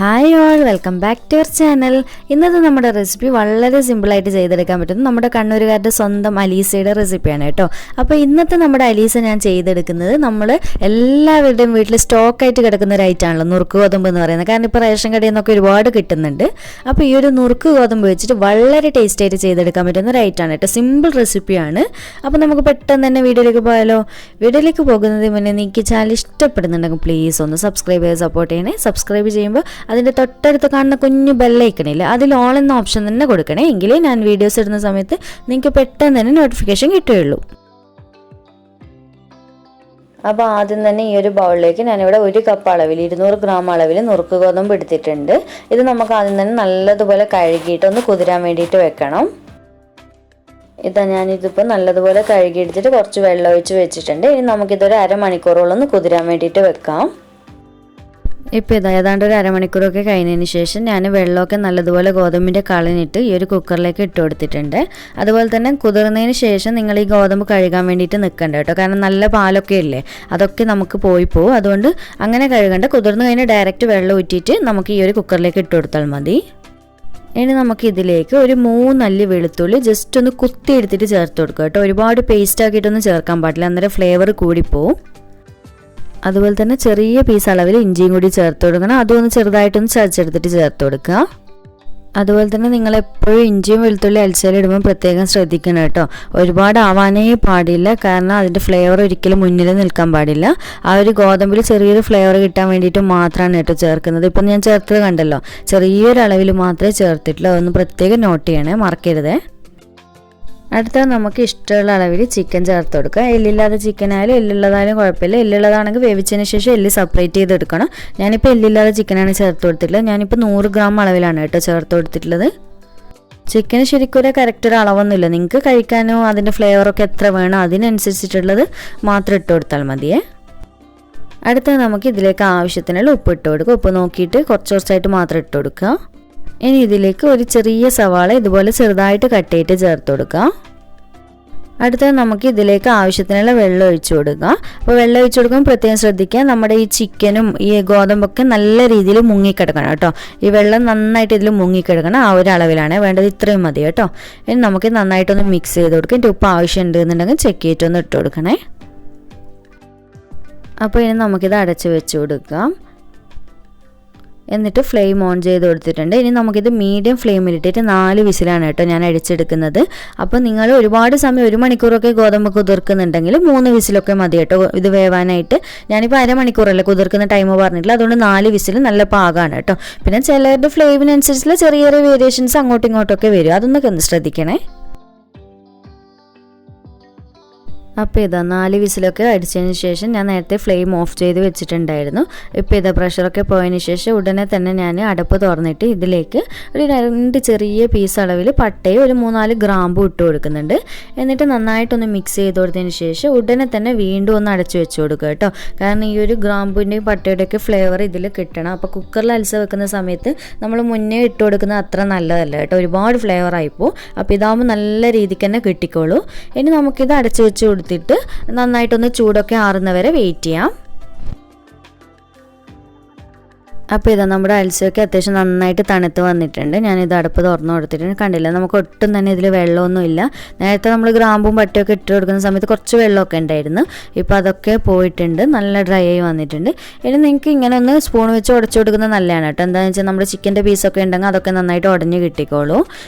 Hi all, welcome back to our channel. ഇന്നത്തെ നമ്മുടെ recipe വളരെ സിമ്പിൾ ആയിട്ട് ചെയ്തെടുക്കാൻ പറ്റുന്ന നമ്മുടെ കണ്ണൂരുകാരുടെ സ്വന്തം അലീസയുടെ റെസിപ്പിയാണ് കേട്ടോ. അപ്പോൾ ഇന്നത്തെ നമ്മുടെ അലീസ ഞാൻ ചെയ്തെടുക്കുന്നത് നമ്മൾ എല്ലാവരുടെയും വീട്ടിൽ സ്റ്റോക്ക് ആയിട്ട് കിടക്കുന്ന ഒരു ഐറ്റം ആണല്ലോ നുറുക്ക് ഗോതമ്പ് എന്ന് പറയുന്നത്. കാരണം ഇപ്പോൾ റേഷൻ കടയിൽ നിന്നൊക്കെ ഒരുപാട് കിട്ടുന്നുണ്ട്. അപ്പോൾ ഈ ഒരു നുറുക്ക് ഗോതമ്പ് വെച്ചിട്ട് വളരെ ടേസ്റ്റ് ആയിട്ട് ചെയ്തെടുക്കാൻ പറ്റുന്ന ഒരു ഐറ്റം ആണ് കേട്ടോ. സിമ്പിൾ റെസിപ്പിയാണ്. അപ്പോൾ നമുക്ക് പെട്ടെന്ന് തന്നെ വീഡിയോയിലേക്ക് പോയാലോ. വീഡിയോയിലേക്ക് പോകുന്നതിന് മുന്നേ നിങ്ങൾക്ക് ചാനൽ ഇഷ്ടപ്പെടുന്നുണ്ടെങ്കിൽ പ്ലീസ് ഒന്ന് സബ്സ്ക്രൈബ് ചെയ്ത് സപ്പോർട്ട് ചെയ്യണേ. സബ്സ്ക്രൈബ് ചെയ്യുമ്പോൾ അതിൻ്റെ തൊട്ടടുത്ത് കാണുന്ന കുഞ്ഞു ബെല്ലൈക്കണില്ല അതിൽ ഓൾ എന്ന ഓപ്ഷൻ തന്നെ കൊടുക്കണേ. എങ്കിലേ ഞാൻ വീഡിയോസ് ഇടുന്ന സമയത്ത് നിങ്ങൾക്ക് പെട്ടെന്ന് തന്നെ നോട്ടിഫിക്കേഷൻ കിട്ടുകയുള്ളൂ. അപ്പോൾ ആദ്യം തന്നെ ഈ ഒരു ബൗളിലേക്ക് ഞാനിവിടെ 1 കപ്പ് അളവിൽ 200 ഗ്രാം അളവിൽ നുറുക്ക് ഗോതമ്പ് എടുത്തിട്ടുണ്ട്. ഇത് നമുക്ക് ആദ്യം തന്നെ നല്ലതുപോലെ കഴുകിയിട്ട് ഒന്ന് കുതിരാൻ വേണ്ടിയിട്ട് വെക്കണം. ഇതാ ഞാനിതിപ്പോൾ നല്ലതുപോലെ കഴുകിയെടുത്തിട്ട് കുറച്ച് വെള്ളം ഒഴിച്ച് വെച്ചിട്ടുണ്ട്. ഇനി നമുക്കിതൊരു അരമണിക്കൂറോളം ഒന്ന് കുതിരാൻ വേണ്ടിയിട്ട് വെക്കാം. ഇപ്പോൾ ഇതാ ഏതാണ്ട് ഒരു അരമണിക്കൂറൊക്കെ കഴിഞ്ഞതിന് ശേഷം ഞാൻ വെള്ളമൊക്കെ നല്ലതുപോലെ ഗോതമ്പിൻ്റെ കളഞ്ഞിട്ട് ഈ ഒരു കുക്കറിലേക്ക് ഇട്ട് കൊടുത്തിട്ടുണ്ട്. അതുപോലെ തന്നെ കുതിർന്നതിന് ശേഷം നിങ്ങൾ ഈ ഗോതമ്പ് കഴുകാൻ വേണ്ടിയിട്ട് നിൽക്കണ്ട കേട്ടോ. കാരണം നല്ല പാലൊക്കെ ഇല്ലേ, അതൊക്കെ നമുക്ക് പോയി പോകും. അതുകൊണ്ട് അങ്ങനെ കഴുകണ്ട. കുതിർന്ന് കഴിഞ്ഞ് ഡയറക്റ്റ് വെള്ളം ഊറ്റിയിട്ട് നമുക്ക് ഈ ഒരു കുക്കറിലേക്ക് ഇട്ട് കൊടുത്താൽ മതി. ഇനി നമുക്ക് ഇതിലേക്ക് ഒരു 3 അല്ലി വെളുത്തുള്ളി ജസ്റ്റ് ഒന്ന് കുത്തി എടുത്തിട്ട് ചേർത്ത് കൊടുക്കുക കേട്ടോ. ഒരുപാട് പേസ്റ്റ് ആക്കിയിട്ടൊന്നും ചേർക്കാൻ പാടില്ല, അന്നേരം ഫ്ലേവർ കൂടിപ്പോവും. അതുപോലെ തന്നെ ചെറിയ പീസ് അളവിൽ ഇഞ്ചിയും കൂടി ചേർത്ത് കൊടുക്കണം. അതൊന്ന് ചെറുതായിട്ടൊന്ന് ചതച്ചെടുത്തിട്ട് ചേർത്ത് കൊടുക്കുക. അതുപോലെ തന്നെ നിങ്ങൾ എപ്പോഴും ഇഞ്ചിയും വെളുത്തുള്ളി അൽസയിൽ ഇടുമ്പോൾ പ്രത്യേകം ശ്രദ്ധിക്കണം കേട്ടോ. ഒരുപാട് ആവാനേ പാടില്ല, കാരണം അതിൻ്റെ ഫ്ലേവർ ഒരിക്കലും മുന്നിൽ നിൽക്കാൻ പാടില്ല. ആ ഒരു ഗോതമ്പിൽ ചെറിയൊരു ഫ്ലേവർ കിട്ടാൻ വേണ്ടിയിട്ട് മാത്രമാണ് കേട്ടോ ചേർക്കുന്നത്. ഇപ്പം ഞാൻ ചേർത്തത് കണ്ടല്ലോ, ചെറിയൊരു അളവിൽ മാത്രമേ ചേർത്തിട്ടുള്ളൂ. അതൊന്ന് പ്രത്യേകം നോട്ട് ചെയ്യണേ, മറക്കരുതേ. അടുത്ത നമുക്ക് ഇഷ്ടമുള്ള അളവിൽ ചിക്കൻ ചേർത്ത് കൊടുക്കുക. എല്ലില്ലാതെ ചിക്കൻ ആയാലും എല്ലുള്ളതായാലും കുഴപ്പമില്ല. എല്ലുള്ളതാണെങ്കിൽ വേവിച്ചതിന് ശേഷം എല്ല് സെപ്പറേറ്റ് ചെയ്തെടുക്കണം. ഞാനിപ്പോൾ എല്ലില്ലാതെ ചിക്കനാണ് ചേർത്ത് കൊടുത്തിട്ടുള്ളത്. ഞാനിപ്പോൾ 100 ഗ്രാം അളവിലാണ് കേട്ടോ ചേർത്ത് കൊടുത്തിട്ടുള്ളത്. ചിക്കന് ശരിക്കും ഒരു കറക്റ്റ് ഒരു അളവൊന്നുമില്ല. നിങ്ങൾക്ക് കഴിക്കാനോ അതിൻ്റെ ഫ്ലേവറൊക്കെ എത്ര വേണോ അതിനനുസരിച്ചിട്ടുള്ളത് മാത്രം ഇട്ട് കൊടുത്താൽ മതിയേ. അടുത്ത നമുക്ക് ഇതിലേക്ക് ആവശ്യത്തിനുള്ള ഉപ്പ് ഇട്ട് കൊടുക്കുക. ഉപ്പ് നോക്കിയിട്ട് കുറച്ചായിട്ട് മാത്രം ഇട്ട് കൊടുക്കുക. ഇനി ഇതിലേക്ക് ഒരു ചെറിയ സവാള ഇതുപോലെ ചെറുതായിട്ട് കട്ട് ചെയ്തിട്ട് ചേർത്ത് കൊടുക്കുക. അടുത്തത് നമുക്ക് ഇതിലേക്ക് ആവശ്യത്തിനുള്ള വെള്ളം ഒഴിച്ചു കൊടുക്കുക. അപ്പോൾ വെള്ളം ഒഴിച്ചു കൊടുക്കുമ്പോൾ പ്രത്യേകം ശ്രദ്ധിക്കുക, നമ്മുടെ ഈ ചിക്കനും ഈ ഗോതമ്പൊക്കെ നല്ല രീതിയിൽ മുങ്ങിക്കിടക്കണം കേട്ടോ. ഈ വെള്ളം നന്നായിട്ട് ഇതിൽ മുങ്ങിക്കിടക്കണം. ആ ഒരു അളവിലാണ് വേണ്ടത്. ഇത്രയും മതി കേട്ടോ. ഇനി നമുക്ക് നന്നായിട്ടൊന്ന് മിക്സ് ചെയ്ത് കൊടുക്കാം. എൻ്റെ ഉപ്പ് ആവശ്യമുണ്ട് എന്നുണ്ടെങ്കിൽ ചെക്ക് ചെയ്തിട്ടൊന്ന് ഇട്ട് കൊടുക്കണേ. അപ്പോൾ ഇനി നമുക്കിത് അടച്ച് വെച്ച് കൊടുക്കാം. എന്നിട്ട് ഫ്ലെയിം ഓൺ ചെയ്ത് കൊടുത്തിട്ടുണ്ട്. ഇനി നമുക്കിത് മീഡിയം ഫ്ലെയിമിലിട്ടിട്ട് 4 വിസിലാണ് കേട്ടോ ഞാൻ അടിച്ചെടുക്കുന്നത്. അപ്പോൾ നിങ്ങൾ ഒരുപാട് സമയം 1 മണിക്കൂറൊക്കെ ഗോതമ്പ് കുതിർക്കുന്നുണ്ടെങ്കിൽ 3 വിസിലൊക്കെ മതി കേട്ടോ ഇത് വേവാനായിട്ട്. ഞാനിപ്പോൾ അരമണിക്കൂറല്ലേ കുതിർക്കുന്ന ടൈം പറഞ്ഞിട്ടില്ല, അതുകൊണ്ട് 4 വിസിൽ നല്ല പാകമാണ് കേട്ടോ. പിന്നെ ചിലരുടെ ഫ്ലെയിമിനനുസരിച്ചുള്ള ചെറിയ ചെറിയ വേരിയേഷൻസ് അങ്ങോട്ടും ഇങ്ങോട്ടൊക്കെ വരും, അതൊന്നൊക്കെ ഒന്ന് ശ്രദ്ധിക്കണേ. അപ്പോൾ ഇതാ 4 വിസിലൊക്കെ അടിച്ചതിന് ശേഷം ഞാൻ നേരത്തെ ഫ്ലെയിം ഓഫ് ചെയ്ത് വെച്ചിട്ടുണ്ടായിരുന്നു. ഇപ്പോൾ ഇതാ പ്രഷറൊക്കെ പോയതിന് ശേഷം ഉടനെ തന്നെ ഞാൻ അടപ്പ് തുറന്നിട്ട് ഇതിലേക്ക് ഒരു 2 ചെറിയ പീസ് അളവിൽ പട്ടയും ഒരു 3-4 ഗ്രാമ്പും ഇട്ട് കൊടുക്കുന്നുണ്ട്. എന്നിട്ട് നന്നായിട്ടൊന്ന് മിക്സ് ചെയ്ത് കൊടുത്തതിന് ശേഷം ഉടനെ തന്നെ വീണ്ടും ഒന്ന് അടച്ചു വെച്ച് കൊടുക്കുക കേട്ടോ. കാരണം ഈ ഒരു ഗ്രാമ്പുവിൻ്റെയും പട്ടയുടെയൊക്കെ ഫ്ലേവർ ഇതിൽ കിട്ടണം. അപ്പോൾ കുക്കറിൽ അൽസ വെക്കുന്ന സമയത്ത് നമ്മൾ മുന്നേ ഇട്ട് കൊടുക്കുന്നത് അത്ര നല്ലതല്ല കേട്ടോ, ഒരുപാട് ഫ്ലേവർ ആയിപ്പോൾ. അപ്പോൾ ഇതാകുമ്പോൾ നല്ല രീതിക്ക് തന്നെ കിട്ടിക്കോളൂ. ഇനി നമുക്കിത് അടച്ചു വെച്ച് കൊടുത്തിട്ട് നന്നായിട്ടൊന്ന് ചൂടൊക്കെ ആറുന്നവരെ വെയിറ്റ് ചെയ്യാം. അപ്പോൾ ഇതാ നമ്മുടെ അൽസയൊക്കെ അത്യാവശ്യം നന്നായിട്ട് തണുത്ത് വന്നിട്ടുണ്ട്. ഞാനിത് അടുപ്പ് തുറന്നു കൊടുത്തിട്ടുണ്ട്. കണ്ടില്ല, നമുക്ക് ഒട്ടും തന്നെ ഇതിൽ വെള്ളമൊന്നുമില്ല. നേരത്തെ നമ്മൾ ഗ്രാമ്പും പട്ടയൊക്കെ ഇട്ട് കൊടുക്കുന്ന സമയത്ത് കുറച്ച് വെള്ളമൊക്കെ ഉണ്ടായിരുന്നു. ഇപ്പോൾ അതൊക്കെ പോയിട്ടുണ്ട്, നല്ല ഡ്രൈ ആയി വന്നിട്ടുണ്ട്. ഇനി നിങ്ങൾക്ക് ഇങ്ങനെ ഒന്ന് സ്പൂൺ വെച്ച് ഉടച്ചു കൊടുക്കുന്നത് നല്ലതാണ് കേട്ടോ. എന്താണെന്ന് വെച്ചാൽ നമ്മുടെ ചിക്കൻ്റെ പീസൊക്കെ ഉണ്ടെങ്കിൽ അതൊക്കെ നന്നായിട്ട് ഉടഞ്ഞ് കിട്ടിക്കോളൂ.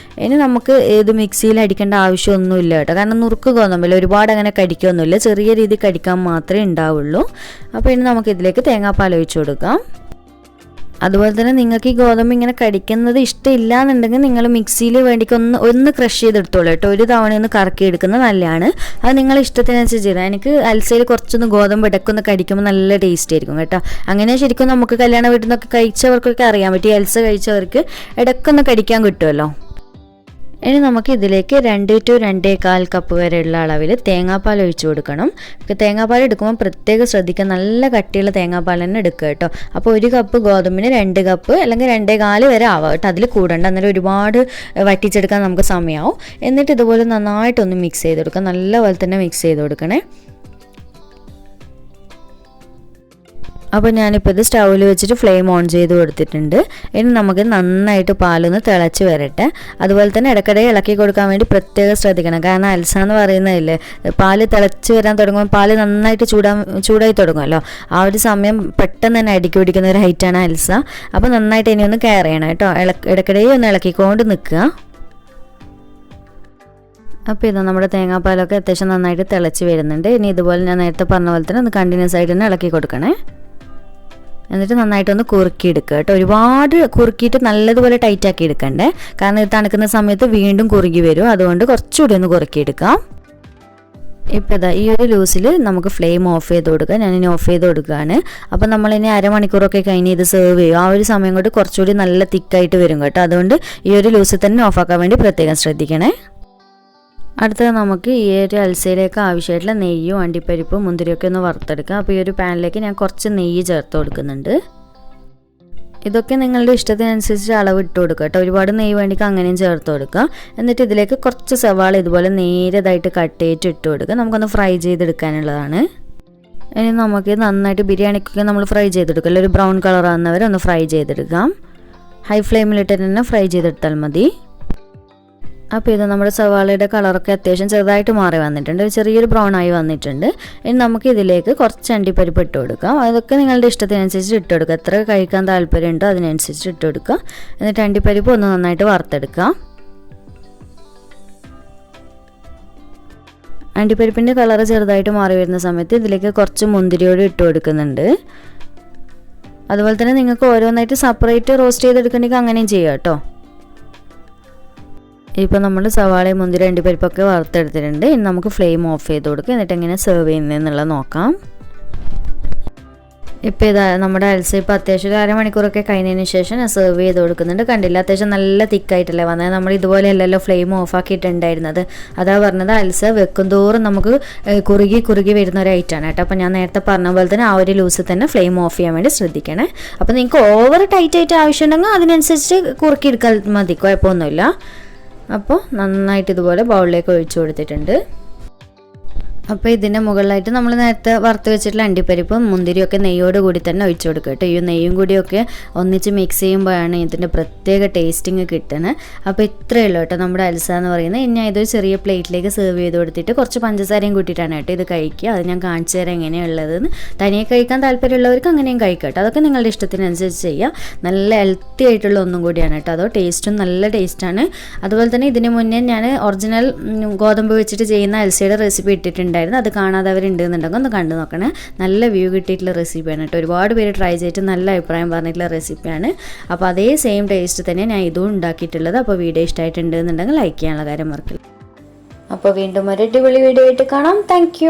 ഇനി നമുക്ക് ഇത് മിക്സിയിൽ അടിക്കേണ്ട ആവശ്യമൊന്നുമില്ല കേട്ടോ. കാരണം നുറുക്ക് ഗോതമ്പില്ല ഒരുപാട് അങ്ങനെ കടിക്കൊന്നുമില്ല, ചെറിയ രീതിയിൽ കടിക്കാൻ മാത്രമേ ഉണ്ടാവുള്ളൂ. അപ്പോൾ ഇനി നമുക്ക് ഇതിലേക്ക് തേങ്ങാപ്പാൽ ഒഴിച്ചു കൊടുക്കാം. അതുപോലെ തന്നെ നിങ്ങൾക്ക് ഈ ഗോതമ്പ് ഇങ്ങനെ കടിക്കുന്നത് ഇഷ്ടമില്ല എന്നുണ്ടെങ്കിൽ നിങ്ങൾ മിക്സിയിൽ വേണ്ടിക്ക് ഒന്ന് ക്രഷ് ചെയ്തെടുത്തോളൂ കേട്ടോ. ഒരു തവണ ഒന്ന് കറക്കി എടുക്കുന്നത് നല്ലതാണ്. അത് നിങ്ങളുടെ ഇഷ്ടത്തിനനുസരിച്ച് ചെയ്താൽ. എനിക്ക് അൽസയിൽ കുറച്ചൊന്ന് ഗോതമ്പ് ഇടയ്ക്കൊന്ന് കടിക്കുമ്പോൾ നല്ല ടേസ്റ്റ് ആയിരിക്കും കേട്ടോ. അങ്ങനെ ശരിക്കും നമുക്ക് കല്യാണ വീട്ടിൽ നിന്നൊക്കെ കഴിച്ചവർക്കൊക്കെ അറിയാൻ പറ്റും, അൽസ കഴിച്ചവർക്ക് ഇടയ്ക്കൊന്ന് കടിക്കാൻ കിട്ടുമല്ലോ. ഇനി നമുക്ക് ഇതിലേക്ക് 2 to 2.25 കപ്പ് വരെയുള്ള അളവിൽ തേങ്ങാപ്പാൽ ഒഴിച്ചു കൊടുക്കണം. തേങ്ങാപ്പാൽ എടുക്കുമ്പോൾ പ്രത്യേകം ശ്രദ്ധിക്കുക, നല്ല കട്ടിയുള്ള തേങ്ങാപ്പാൽ തന്നെ എടുക്കുക കേട്ടോ. അപ്പോൾ 1 കപ്പ് ഗോതമ്പിന് 2 കപ്പ് അല്ലെങ്കിൽ 2.25 വരെ ആവാം കേട്ടോ, അതിൽ കൂടണ്ട. അന്നേരം ഒരുപാട് വറ്റിച്ചെടുക്കാൻ നമുക്ക് സമയമാവും. എന്നിട്ട് ഇതുപോലെ നന്നായിട്ടൊന്ന് മിക്സ് ചെയ്ത് കൊടുക്കുക, നല്ലപോലെ തന്നെ മിക്സ് ചെയ്ത് കൊടുക്കണേ. അപ്പോൾ ഞാനിപ്പോൾ ഇത് സ്റ്റൗവിൽ വെച്ചിട്ട് ഫ്ലെയിം ഓൺ ചെയ്ത് കൊടുത്തിട്ടുണ്ട്. ഇനി നമുക്ക് നന്നായിട്ട് പാലൊന്ന് തിളച്ച് വരട്ടെ. അതുപോലെ തന്നെ ഇടയ്ക്കിടെ ഇളക്കി കൊടുക്കാൻ വേണ്ടി പ്രത്യേകം ശ്രദ്ധിക്കണം. കാരണം അൽസ എന്ന് പറയുന്നതില്ലേ, പാല് തിളച്ച് വരാൻ തുടങ്ങുമ്പോൾ പാല് നന്നായിട്ട് ചൂടായി തുടങ്ങുമല്ലോ. ആ ഒരു സമയം പെട്ടെന്ന് തന്നെ അടുക്കി പിടിക്കുന്ന ഒരു ഹൈറ്റാണ് അൽസ. അപ്പോൾ നന്നായിട്ട് ഇനി ഒന്ന് കെയർ ചെയ്യണം കേട്ടോ. ഇടയ്ക്കിടെ ഒന്ന് ഇളക്കിക്കൊണ്ട് നിൽക്കുക. അപ്പോൾ ഇതാ നമ്മുടെ തേങ്ങാപ്പാലൊക്കെ അത്യാവശ്യം നന്നായിട്ട് തിളച്ച് വരുന്നുണ്ട്. ഇനി ഇതുപോലെ ഞാൻ നേരത്തെ പറഞ്ഞ പോലെ തന്നെ ഒന്ന് കണ്ടിന്യൂസ് ആയിട്ട് തന്നെ ഇളക്കി കൊടുക്കണേ. എന്നിട്ട് നന്നായിട്ടൊന്ന് കുറുക്കിയെടുക്കുക കേട്ടോ. ഒരുപാട് കുറുക്കിയിട്ട് നല്ലതുപോലെ ടൈറ്റാക്കി എടുക്കണ്ടേ, കാരണം ഇത് തണുക്കുന്ന സമയത്ത് വീണ്ടും കുറുകി വരും. അതുകൊണ്ട് കുറച്ചുകൂടി ഒന്ന് കുറുക്കിയെടുക്കാം. ഇപ്പോൾ ഇതാ ഈ ഒരു ലൂസിൽ നമുക്ക് ഫ്ലെയിം ഓഫ് ചെയ്ത് കൊടുക്കുക. ഞാനിനി ഓഫ് ചെയ്ത് കൊടുക്കുകയാണ്. അപ്പോൾ നമ്മളിനി അരമണിക്കൂറൊക്കെ കഴിഞ്ഞ് ഇത് സെർവ് ചെയ്യും. ആ ഒരു സമയം കൊണ്ട് കുറച്ചുകൂടി നല്ല തിക്കായിട്ട് വരും കേട്ടോ. അതുകൊണ്ട് ഈ ഒരു ലൂസിൽ തന്നെ ഓഫാക്കാൻ വേണ്ടി പ്രത്യേകം ശ്രദ്ധിക്കണേ. അടുത്തത് നമുക്ക് ഈ ഒരു അൽസയിലേക്ക് ആവശ്യമായിട്ടുള്ള നെയ്യും അണ്ടിപ്പരിപ്പും മുന്തിരിയൊക്കെ ഒന്ന് വറുത്തെടുക്കാം. അപ്പോൾ ഈ ഒരു പാനിലേക്ക് ഞാൻ കുറച്ച് നെയ്യ് ചേർത്ത് കൊടുക്കുന്നുണ്ട്. ഇതൊക്കെ നിങ്ങളുടെ ഇഷ്ടത്തിനനുസരിച്ച് അളവ് ഇട്ട് കൊടുക്കുക കേട്ടോ. ഒരുപാട് നെയ്യ് വേണ്ടിക്ക് അങ്ങനെയും ചേർത്ത് കൊടുക്കുക. എന്നിട്ട് ഇതിലേക്ക് കുറച്ച് സവാള ഇതുപോലെ നേരതായിട്ട് കട്ട് ചെയ്തിട്ട് ഇട്ട് കൊടുക്കുക. നമുക്കൊന്ന് ഫ്രൈ ചെയ്തെടുക്കാനുള്ളതാണ്. ഇനി നമുക്ക് നന്നായിട്ട് ബിരിയാണിക്കൊക്കെ നമ്മൾ ഫ്രൈ ചെയ്തെടുക്കുക. ഒരു ബ്രൗൺ കളർ ആകുന്നവരെ ഒന്ന് ഫ്രൈ ചെയ്തെടുക്കാം. ഹൈ ഫ്ലെയിമിലിട്ട് തന്നെ ഫ്രൈ ചെയ്തെടുത്താൽ മതി. അപ്പോൾ ഇത് നമ്മുടെ സവാളയുടെ കളറൊക്കെ അത്യാവശ്യം ചെറുതായിട്ട് മാറി വന്നിട്ടുണ്ട്. ചെറിയൊരു ബ്രൗൺ ആയി വന്നിട്ടുണ്ട്. ഇനി നമുക്ക് ഇതിലേക്ക് കുറച്ച് അണ്ടിപ്പരിപ്പ് ഇട്ട് കൊടുക്കാം. അതൊക്കെ നിങ്ങളുടെ ഇഷ്ടത്തിനനുസരിച്ച് ഇട്ട് കൊടുക്കുക. എത്ര കഴിക്കാൻ താല്പര്യമുണ്ടോ അതിനനുസരിച്ച് ഇട്ട് കൊടുക്കുക. എന്നിട്ട് അണ്ടിപ്പരിപ്പ് ഒന്ന് നന്നായിട്ട് വറുത്തെടുക്കാം. അണ്ടിപ്പരിപ്പിൻ്റെ കളറ് ചെറുതായിട്ട് മാറി വരുന്ന സമയത്ത് ഇതിലേക്ക് കുറച്ച് മുന്തിരിയോട് ഇട്ട് കൊടുക്കുന്നുണ്ട്. അതുപോലെ തന്നെ നിങ്ങൾക്ക് ഓരോന്നായിട്ട് സെപ്പറേറ്റ് റോസ്റ്റ് ചെയ്തെടുക്കണമെങ്കിൽ അങ്ങനെയും ചെയ്യാം കേട്ടോ. ഇപ്പോൾ നമ്മൾ സവാളയും മുന്തിരി അണ്ടിപ്പരിപ്പൊക്കെ വറുത്തെടുത്തിട്ടുണ്ട്. ഇനി നമുക്ക് ഫ്ലെയിം ഓഫ് ചെയ്ത് കൊടുക്കുക. എന്നിട്ട് എങ്ങനെ സെർവ് ചെയ്യുന്നതെന്നുള്ളത് നോക്കാം. ഇപ്പോൾ ഇതാ നമ്മുടെ അൽസ ഇപ്പോൾ അത്യാവശ്യം ഒരു അരമണിക്കൂറൊക്കെ കഴിഞ്ഞതിന് ശേഷം ഞാൻ സെർവ് ചെയ്ത് കൊടുക്കുന്നുണ്ട്. കണ്ടില്ല, അത്യാവശ്യം നല്ല തിക്കായിട്ടല്ലേ വന്നത്. നമ്മൾ ഇതുപോലെ അല്ലല്ലോ ഫ്ലെയിം ഓഫ് ആക്കിയിട്ടുണ്ടായിരുന്നത്. അതാ പറഞ്ഞത്, അൽസ വെക്കും തോറും നമുക്ക് കുറുകി വരുന്ന ഒരു ഐറ്റമാണ് കേട്ടോ. അപ്പോൾ ഞാൻ നേരത്തെ പറഞ്ഞ പോലെ തന്നെ ആ ഒരു ലൂസിൽ തന്നെ ഫ്ലെയിം ഓഫ് ചെയ്യാൻ വേണ്ടി ശ്രദ്ധിക്കണേ. അപ്പോൾ നിങ്ങൾക്ക് ഓവർ ടൈറ്റായിട്ട് ആവശ്യമുണ്ടെങ്കിൽ അതിനനുസരിച്ച് കുറുക്കിയെടുക്കാൻ മതി, കുഴപ്പമൊന്നുമില്ല. അപ്പോൾ നന്നായിട്ട് ഇതുപോലെ ബൗളിലേക്ക് ഒഴിച്ചു കൊടുത്തിട്ടുണ്ട്. അപ്പോൾ ഇതിൻ്റെ മുകളിലായിട്ട് നമ്മൾ നേരത്തെ വറുത്ത് വെച്ചിട്ടുള്ള അണ്ടിപ്പരിപ്പും മുന്തിരിയൊക്കെ നെയ്യോട് കൂടി തന്നെ ഒഴിച്ചു കൊടുക്കുക കേട്ടോ. ഈ നെയ്യും കൂടിയൊക്കെ ഒന്നിച്ച് മിക്സ് ചെയ്യുമ്പോഴാണ് ഇതിൻ്റെ പ്രത്യേക ടേസ്റ്റിങ് കിട്ടുന്നത്. അപ്പോൾ ഇത്രയേ ഉള്ളൂ കേട്ടോ നമ്മുടെ അൽസ എന്ന് പറയുന്നത്. ഇനി ഞാൻ ഇതൊരു ചെറിയ പ്ലേറ്റിലേക്ക് സെർവ് ചെയ്ത് കൊടുത്തിട്ട് കുറച്ച് പഞ്ചസാരയും കൂട്ടിയിട്ടാണ് കേട്ടോ ഇത് കഴിക്കുക. അത് ഞാൻ കാണിച്ചു തരാം എങ്ങനെയുള്ളതെന്ന്. തനിയെ കഴിക്കാൻ താല്പര്യമുള്ളവർക്ക് അങ്ങനെയും കഴിക്കാം കേട്ടോ. അതൊക്കെ നിങ്ങളുടെ ഇഷ്ടത്തിനനുസരിച്ച് ചെയ്യുക. നല്ല ഹെൽത്തി ആയിട്ടുള്ള ഒന്നും കൂടിയാണ് കേട്ടോ. അതോ ടേസ്റ്റും നല്ല ടേസ്റ്റാണ്. അതുപോലെ തന്നെ ഇതിന് മുന്നേ ഞാൻ ഒറിജിനൽ ഗോതമ്പ് വെച്ചിട്ട് ചെയ്യുന്ന അൽസയുടെ റെസിപ്പി ഇട്ടിട്ടുണ്ട്. അത് കാണാത്തവരുണ്ടെന്നുണ്ടെങ്കിൽ ഒന്ന് കണ്ടു നോക്കണേ. നല്ല വ്യൂ കിട്ടിയിട്ടുള്ള റെസിപ്പിയാണ് കേട്ടോ. ഒരുപാട് പേര് ട്രൈ ചെയ്തിട്ട് നല്ല അഭിപ്രായം പറഞ്ഞിട്ടുള്ള റെസിപ്പിയാണ്. അപ്പോൾ അതേ സെയിം ടേസ്റ്റ് തന്നെ ഞാൻ ഇതും ഉണ്ടാക്കിയിട്ടുള്ളത്. അപ്പോൾ വീഡിയോ ഇഷ്ടമായിട്ടുണ്ടെന്നുണ്ടെങ്കിൽ ലൈക്ക് ചെയ്യാനുള്ള കാര്യം മറക്കില്ല. അപ്പോൾ വീണ്ടും ഒരു അടിപൊളി വീഡിയോ ആയിട്ട് കാണാം. താങ്ക്